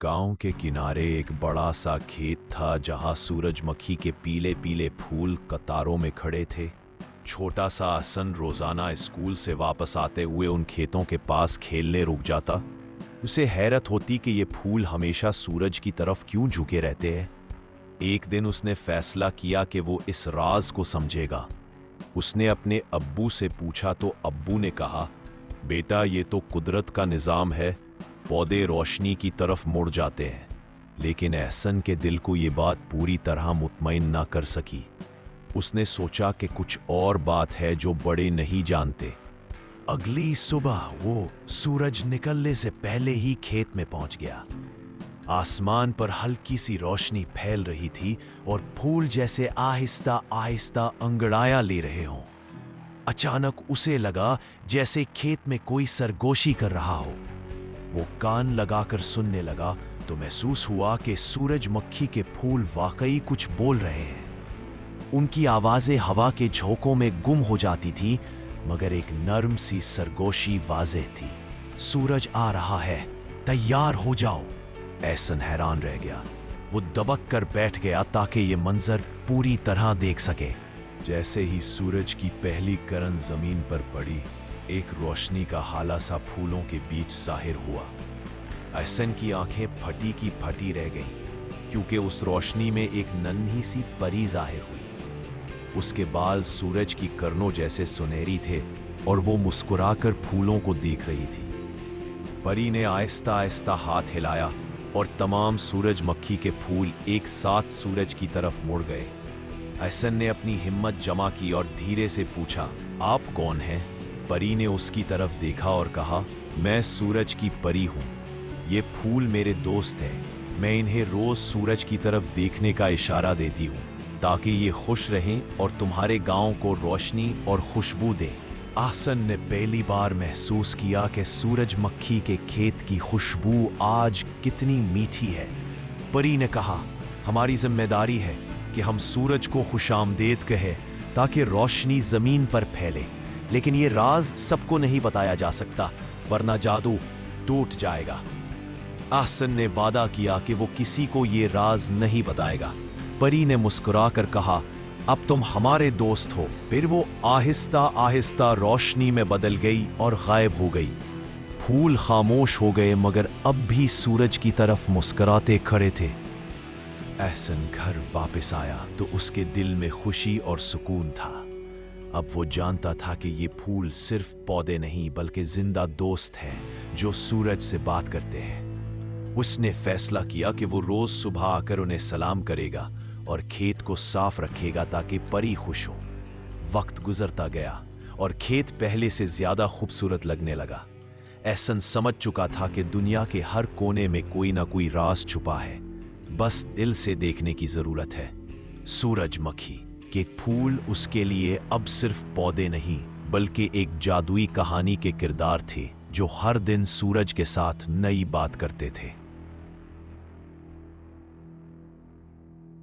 गांव के किनारे एक बड़ा सा खेत था जहां सूरजमुखी के पीले पीले फूल कतारों में खड़े थे। छोटा सा हसन रोजाना स्कूल से वापस आते हुए उन खेतों के पास खेलने रुक जाता। उसे हैरत होती कि ये फूल हमेशा सूरज की तरफ क्यों झुके रहते हैं। एक दिन उसने फैसला किया कि वो इस राज को समझेगा। उसने अपने अब्बू से पूछा तो अब्बू ने कहा, बेटा ये तो कुदरत का निज़ाम है, पौधे रोशनी की तरफ मुड़ जाते हैं। लेकिन एहसन के दिल को ये बात पूरी तरह मुतमईन ना कर सकी। उसने सोचा कि कुछ और बात है जो बड़े नहीं जानते। अगली सुबह वो सूरज निकलने से पहले ही खेत में पहुंच गया। आसमान पर हल्की सी रोशनी फैल रही थी और फूल जैसे आहिस्ता आहिस्ता अंगड़ाया ले रहे हों। अचानक उसे लगा जैसे खेत में कोई सरगोशी कर रहा हो। वो कान लगाकर सुनने लगा तो महसूस हुआ कि सूरजमुखी के फूल वाकई कुछ बोल रहे हैं। उनकी आवाजें हवा के झोंकों में गुम हो जाती थी, मगर एक नर्म सी सरगोशी वाज़ेह थी। सूरज आ रहा है, तैयार हो जाओ। एहसन हैरान रह गया। वो दबक कर बैठ गया ताकि ये मंजर पूरी तरह देख सके। जैसे ही सूरज की पहली किरण जमीन पर पड़ी, एक रोशनी का हाला सा फूलों के बीच जाहिर हुआ। एहसन की आंखें फटी की फटी रह गईं, क्योंकि उस रोशनी में एक नन्ही सी परी जाहिर हुई। उसके बाल सूरज की किरणों जैसे सुनहरी थे और वो मुस्कुराकर फूलों को देख रही थी। परी ने आहिस्ता आहिस्ता हाथ हिलाया और तमाम सूरजमुखी के फूल एक साथ सूरज की तरफ मुड़ गए। एहसन ने अपनी हिम्मत जमा की और धीरे से पूछा, आप कौन हैं? परी ने उसकी तरफ देखा और कहा, मैं सूरज की परी हूँ। ये फूल मेरे दोस्त हैं। मैं इन्हें रोज सूरज की तरफ देखने का इशारा देती हूँ ताकि ये खुश रहें और तुम्हारे गांव को रोशनी और खुशबू दें। एहसन ने पहली बार महसूस किया कि सूरजमुखी के खेत की खुशबू आज कितनी मीठी है। परी ने कहा, हमारी जिम्मेदारी है कि हम सूरज को खुशामदेद कहें ताकि रोशनी जमीन पर फैले। लेकिन ये राज सबको नहीं बताया जा सकता, वरना जादू टूट जाएगा। एहसन ने वादा किया कि वो किसी को ये राज नहीं बताएगा। परी ने मुस्कुराकर कहा, अब तुम हमारे दोस्त हो। फिर वो आहिस्ता आहिस्ता रोशनी में बदल गई और गायब हो गई। फूल खामोश हो गए, मगर अब भी सूरज की तरफ मुस्कुराते खड़े थे। एहसन घर वापस आया तो उसके दिल में खुशी और सुकून था। अब वो जानता था कि ये फूल सिर्फ पौधे नहीं बल्कि जिंदा दोस्त हैं जो सूरज से बात करते हैं। उसने फैसला किया कि वो रोज सुबह आकर उन्हें सलाम करेगा और खेत को साफ रखेगा ताकि परी खुश हो। वक्त गुजरता गया और खेत पहले से ज्यादा खूबसूरत लगने लगा। एहसन समझ चुका था कि दुनिया के हर कोने में कोई ना कोई राज छुपा है, बस दिल से देखने की जरूरत है। सूरजमुखी के फूल उसके लिए अब सिर्फ पौधे नहीं बल्कि एक जादुई कहानी के किरदार थे जो हर दिन सूरज के साथ नई बात करते थे।